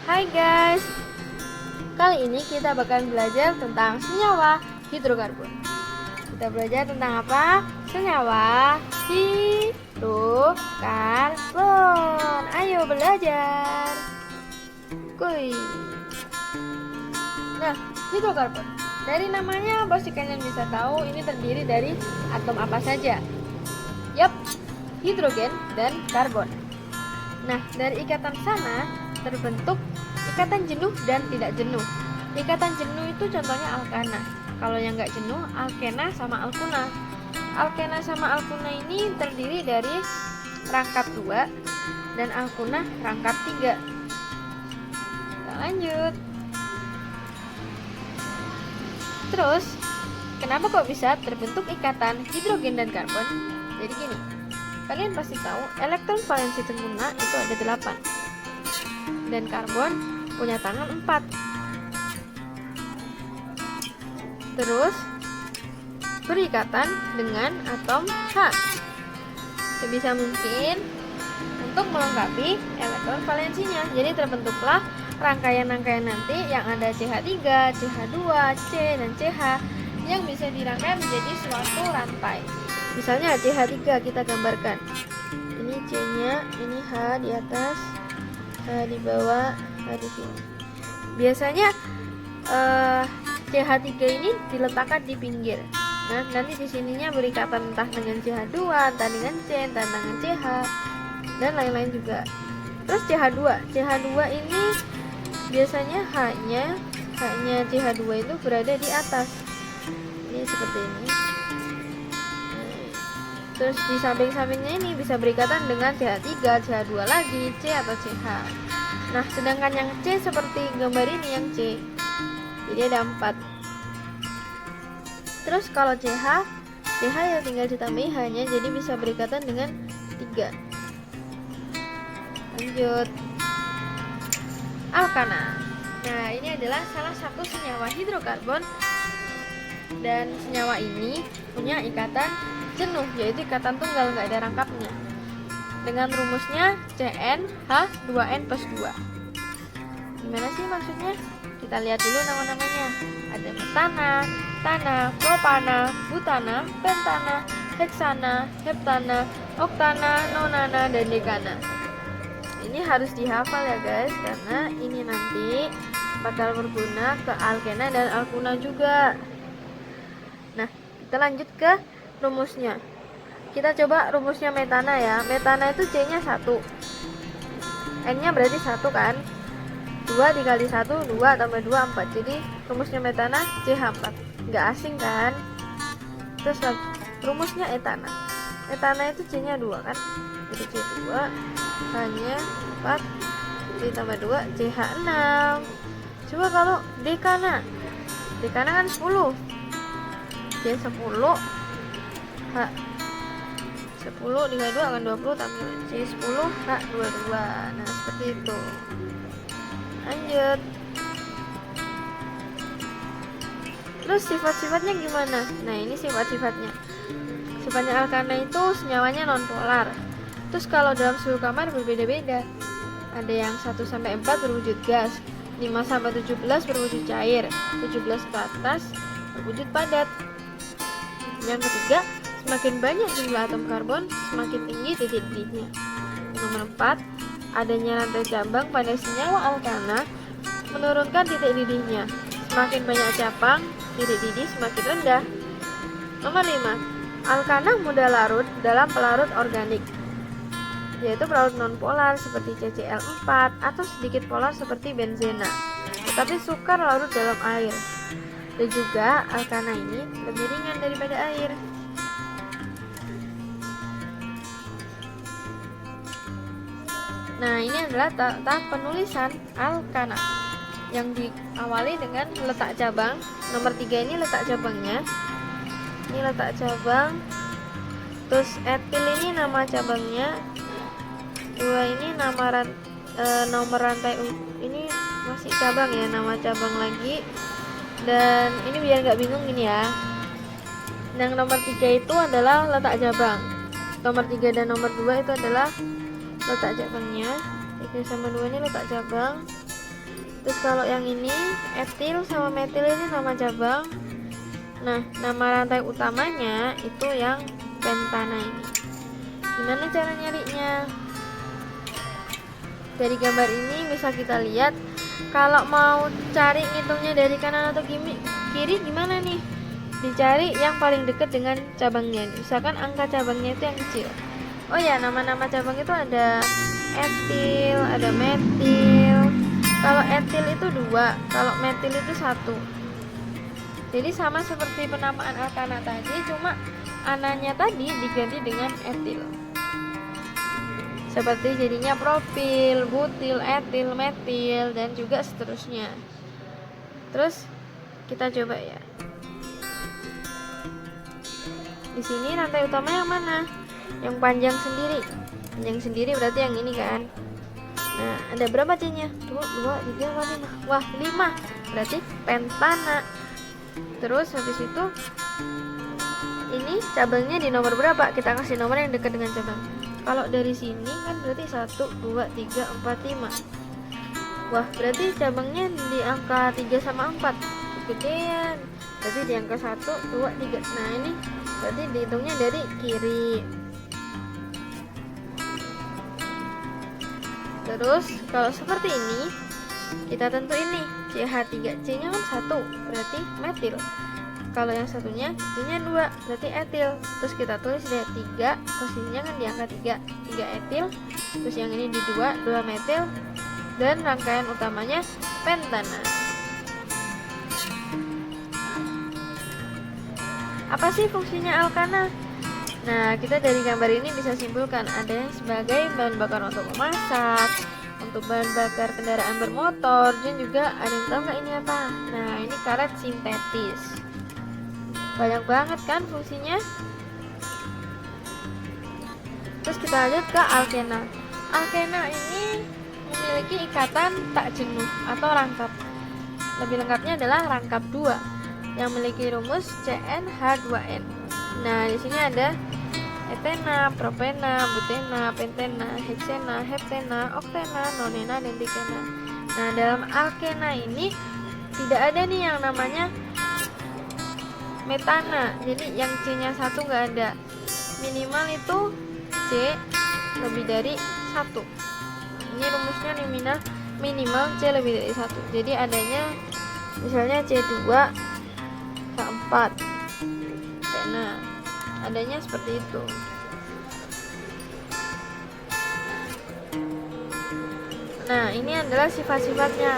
Hai guys, kali ini kita bakal belajar tentang senyawa hidrokarbon. Kita belajar tentang apa? Senyawa hidrokarbon. Ayo belajar. Kuy. Nah, hidrokarbon. Dari namanya pasti kalian bisa tahu ini terdiri dari atom apa saja. Yap, hidrogen dan karbon. Nah, dari ikatan sana terbentuk ikatan jenuh dan tidak jenuh. Ikatan jenuh itu contohnya alkana. Kalau yang nggak jenuh, alkena sama alkuna. Alkena sama alkuna ini terdiri dari rangkap 2 dan alkuna rangkap 3. Kita lanjut. Terus, kenapa kok bisa terbentuk ikatan hidrogen dan karbon? Jadi gini, kalian pasti tahu elektron valensi sempurna itu ada 8 dan karbon punya tangan 4. Terus berikatan dengan atom H. Sebisa mungkin untuk melengkapi elektron valensinya. Jadi terbentuklah rangkaian-rangkaian nanti yang ada CH3, CH2, C dan CH yang bisa dirangkai menjadi suatu rantai. Misalnya CH3 kita gambarkan. Ini C-nya, ini H di atas, H di bawah, H di sini. Biasanya CH3 ini diletakkan di pinggir. Nah, nanti di sininya berikatan entah dengan CH2, entah dengan C, entah dengan CH dan lain-lain juga. Terus CH2. CH2 ini biasanya H-nya CH2 itu berada di atas. Ini seperti ini. Terus di samping-sampingnya ini bisa berikatan dengan CH3, CH2 lagi, C atau CH. Nah, sedangkan yang C seperti gambar ini yang C. Jadi ada 4. Terus kalau CH ya tinggal ditambahi H-nya, jadi bisa berikatan dengan 3. Lanjut. Alkana. Nah, ini adalah salah satu senyawa hidrokarbon dan senyawa ini punya ikatan jenuh, yaitu ikatan tunggal, nggak ada rangkapnya. Dengan rumusnya CnH2n+2. Gimana sih maksudnya? Kita lihat dulu nama-namanya. Ada metana, tana, propana, butana, pentana, heksana, heptana, oktana, nonana, dan dekana. Ini harus dihafal ya guys, karena ini nanti bakal berguna ke alkena dan alkuna juga. Nah, kita lanjut ke rumusnya. Kita coba rumusnya metana ya. Metana itu C-nya 1. N-nya berarti 1 kan? 2 dikali 1, 2 tambah 2, 4. Jadi rumusnya metana CH4. Nggak asing kan? Terus lagi, rumusnya etana. Etana itu C-nya 2 kan? Jadi C2, H-nya 4, ditambah 2, CH6. Coba kalau dekana. Dekana kan 10. C10, H 10 dikali 2 akan 20 tambah C10, H22. Nah, seperti itu. Lanjut. Terus sifat-sifatnya gimana? Nah, ini sifat-sifatnya. Sifatnya alkana itu senyawanya nonpolar. Terus kalau dalam suhu kamar berbeda-beda. Ada yang 1-4 berwujud gas, 5-17 berwujud cair, 17 ke atas berwujud padat. Yang ketiga, semakin banyak jumlah atom karbon, semakin tinggi titik didihnya. Nomor 4, adanya rantai cabang pada senyawa alkana menurunkan titik didihnya. Semakin banyak cabang, titik didih semakin rendah. Nomor 5, alkana mudah larut dalam pelarut organik, yaitu pelarut nonpolar seperti CCl4 atau sedikit polar seperti benzena, tetapi sukar larut dalam air. Dan juga alkana ini lebih ringan daripada air. Nah, ini adalah tahap penulisan alkana yang diawali dengan letak cabang. Nomor 3 ini letak cabangnya. Ini letak cabang. Terus etil ini nama cabangnya. 2 ini nomor rantai. Ini masih cabang ya, nama cabang lagi. Dan ini biar nggak bingung ini ya. Yang nomor 3 itu adalah letak cabang. Nomor 3 dan nomor 2 itu adalah letak cabangnya. 3 sama 2 ini letak cabang. Terus kalau yang ini etil sama metil ini nama cabang. Nah, nama rantai utamanya itu yang pentana ini. Gimana cara nyarinya? Dari gambar ini bisa kita lihat, kalau mau cari ngitungnya dari kanan atau kiri gimana nih? Dicari yang paling dekat dengan cabangnya. Misalkan angka cabangnya itu yang kecil. Oh ya, nama-nama cabang itu ada etil, ada metil. Kalau etil itu 2, kalau metil itu 1. Jadi sama seperti penamaan alkana tadi, cuma ananya tadi diganti dengan etil. Seperti jadinya propil, butil, etil, metil, dan juga seterusnya. Terus kita coba ya. Di sini rantai utama yang mana? Yang panjang sendiri. Panjang sendiri berarti yang ini kan. Nah, ada berapa C-nya? 2, 3, 4, 5. Wah, 5. Berarti pentana. Terus habis itu ini cabangnya di nomor berapa? Kita kasih nomor yang dekat dengan cabang. Kalau dari sini kan berarti 1, 2, 3, 4, 5. Wah, berarti cabangnya di angka 3 sama 4. Kegedean. Berarti di angka 1, 2, 3. Nah, ini berarti dihitungnya dari kiri. Terus kalau seperti ini kita tentuin nih CH3, C nya kan 1 berarti metil. Kalau yang satunya C nya 2 berarti etil. Terus kita tulis deh 3, posisinya kan di angka 3 etil. Terus yang ini di 2 metil. Dan rangkaian utamanya pentana. Apa sih fungsinya alkana? Nah, kita dari gambar ini bisa simpulkan ada yang sebagai bahan bakar untuk memasak, untuk bahan bakar kendaraan bermotor, dan juga ada yang tahu nggak ini apa? Nah, ini karet sintetis. Banyak banget kan fungsinya. Terus kita lihat ke alkena. Alkena ini memiliki ikatan tak jenuh atau rangkap. Lebih lengkapnya adalah rangkap 2 yang memiliki rumus CnH2n. Nah, di sini ada etena, propena, butena, pentena, heksena, heptena, oktena, nonena, dan dikena. Nah, dalam alkena ini tidak ada nih yang namanya metana. Jadi yang C-nya 1 nggak ada. Minimal itu C lebih dari 1. Ini rumusnya minimal C lebih dari 1. Jadi adanya misalnya C2, K4. Nah, adanya seperti itu. Nah, ini adalah sifat-sifatnya.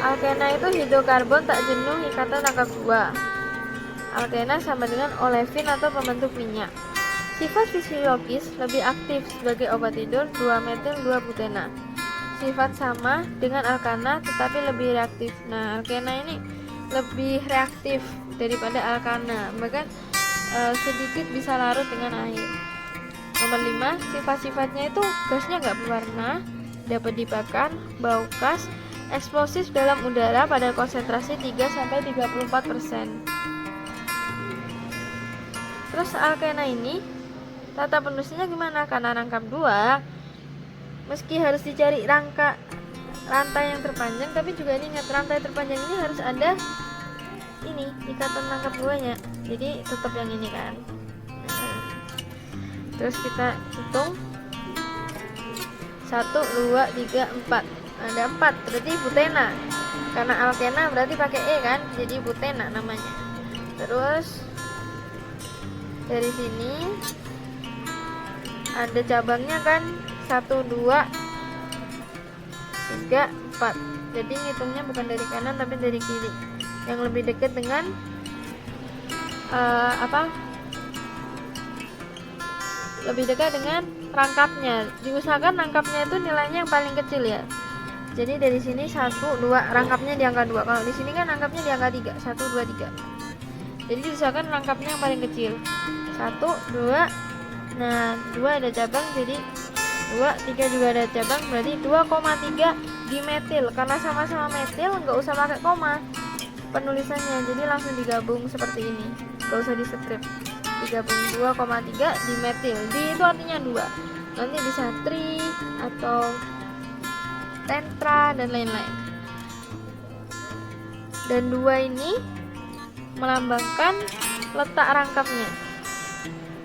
Alkena itu hidrokarbon tak jenuh ikatan rangkap 2. Alkena sama dengan olefin atau pembentuk minyak. Sifat fisiologis lebih aktif sebagai obat tidur 2-metil 2-butena. Sifat sama dengan alkana tetapi lebih reaktif. Nah, alkena ini lebih reaktif daripada alkana, bahkan sedikit bisa larut dengan air. Nomor 5, sifat-sifatnya itu gasnya nggak berwarna, dapat dibakar, bau khas, eksplosif dalam udara pada konsentrasi 3-34%. Terus alkena ini tata penulisnya gimana? Karena rangkap 2, meski harus dicari rantai yang terpanjang, tapi juga ingat rantai terpanjang ini harus ada ini ikatan rangkap 2-nya. Jadi tetap yang ini kan. Terus kita hitung 1, 2, 3, 4. Ada 4 berarti butena. Karena alkena berarti pakai E kan, jadi butena namanya. Terus dari sini ada cabangnya kan 1, 2, 3, 4. Jadi ngitungnya bukan dari kanan tapi dari kiri. Yang lebih dekat dengan lebih dekat dengan rangkapnya. Diusahakan rangkapnya itu nilainya yang paling kecil ya. Jadi dari sini 1, 2, rangkapnya di angka 2. Kalau di sini kan rangkapnya di angka 3, 1, 2, 3. Jadi diusahakan rangkapnya yang paling kecil. 1, 2. Nah, 2 ada cabang, jadi 2, 3 juga ada cabang, berarti 2,3 dimetil. Karena sama-sama metil nggak usah pakai koma penulisannya, jadi langsung digabung seperti ini, gak usah di strip, digabung 2,3 dimetil. Di itu artinya 2, nanti bisa tri atau tetra dan lain-lain. dan 2 ini melambangkan letak rangkapnya.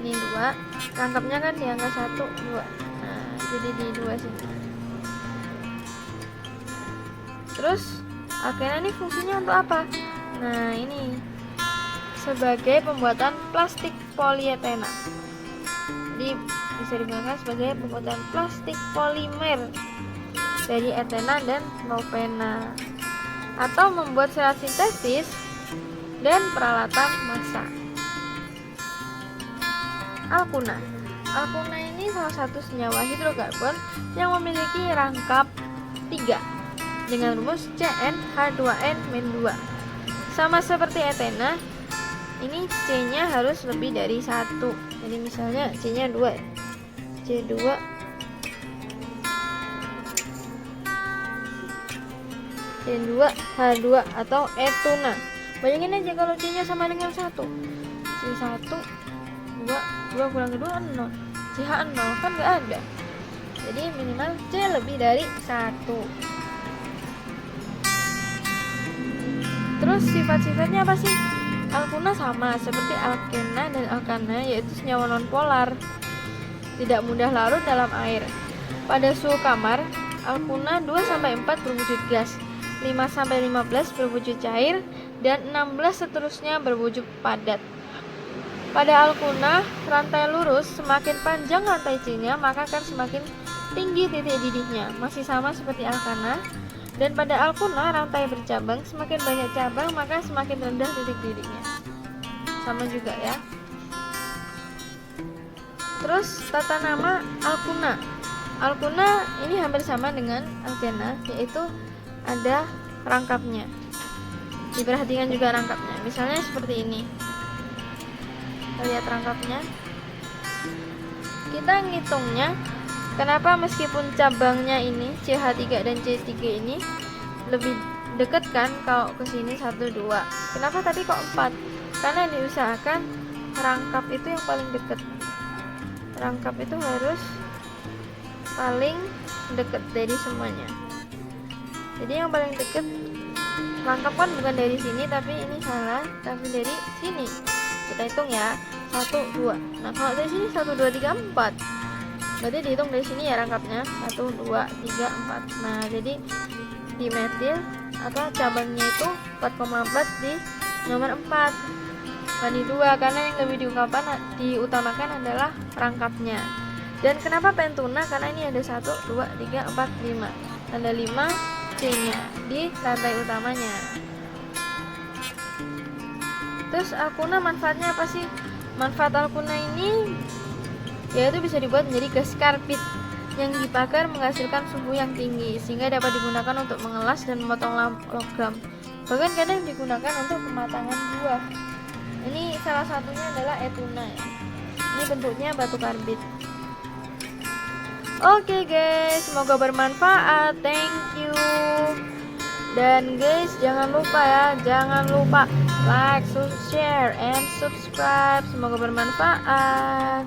Ini 2, rangkapnya kan di angka 1, 2. Nah, jadi di 2 sini. Terus alkena ini fungsinya untuk apa? Nah, ini sebagai pembuatan plastik polietena. Jadi bisa digunakan sebagai pembuatan plastik polimer dari etena dan propena, atau membuat serat sintetis dan peralatan masak. Alkuna. Alkuna ini salah satu senyawa hidrokarbon yang memiliki rangkap 3 dengan rumus CnH2n-2. Sama seperti etena, ini C-nya harus lebih dari 1. Jadi misalnya C-nya 2, C2 C2H2 atau etuna. Bayangin aja kalau C-nya sama dengan 1. C1 2 kurang 2 0. CH0 kan nggak ada. Jadi minimal C lebih dari 1. Terus sifat-sifatnya apa sih? Alkuna sama seperti alkena dan alkana, yaitu senyawa nonpolar, tidak mudah larut dalam air. Pada suhu kamar, alkuna 2-4 berwujud gas, 5-15 berwujud cair, dan 16 seterusnya berwujud padat. Pada alkuna, rantai lurus, semakin panjang rantai C-nya, maka akan semakin tinggi titik didihnya. Masih sama seperti alkana. Dan pada alkuna, rantai bercabang, semakin banyak cabang maka semakin rendah titik didihnya. Sama juga ya. Terus tata nama alkuna. Alkuna ini hampir sama dengan alkena, yaitu ada rangkapnya. Diperhatikan juga rangkapnya. Misalnya seperti ini. Kita lihat rangkapnya. Kita ngitungnya. Kenapa meskipun cabangnya ini CH3 dan C3 ini lebih dekat kan kalau ke sini 1 2. Kenapa tadi kok 4? Karena diusahakan rangkap itu yang paling dekat. Rangkap itu harus paling dekat dari semuanya. Jadi yang paling dekat rangkap kan bukan dari sini, tapi ini salah, tapi dari sini. Kita hitung ya. 1 2. Nah, kalau dari sini 1 2 3 4. Berarti dihitung dari sini ya rangkapnya 1 2 3 4. Nah, jadi di metil atau cabangnya itu 4,4 di nomor 4 banding 2, karena yang lebih diutamakan adalah rangkapnya. Dan kenapa pentuna? Karena ini ada 1 2 3 4 5. Ada 5 C-nya di rantai utamanya. Terus alkuna manfaatnya apa sih? Manfaat alkuna ini yaitu bisa dibuat menjadi gas karbit yang dibakar menghasilkan suhu yang tinggi sehingga dapat digunakan untuk mengelas dan memotong logam. Bahkan kadang digunakan untuk pematangan buah. Ini salah satunya adalah etuna ya. Ini bentuknya batu karbit. Oke guys, semoga bermanfaat. Thank you. Dan guys, jangan lupa like, share, and subscribe. Semoga bermanfaat.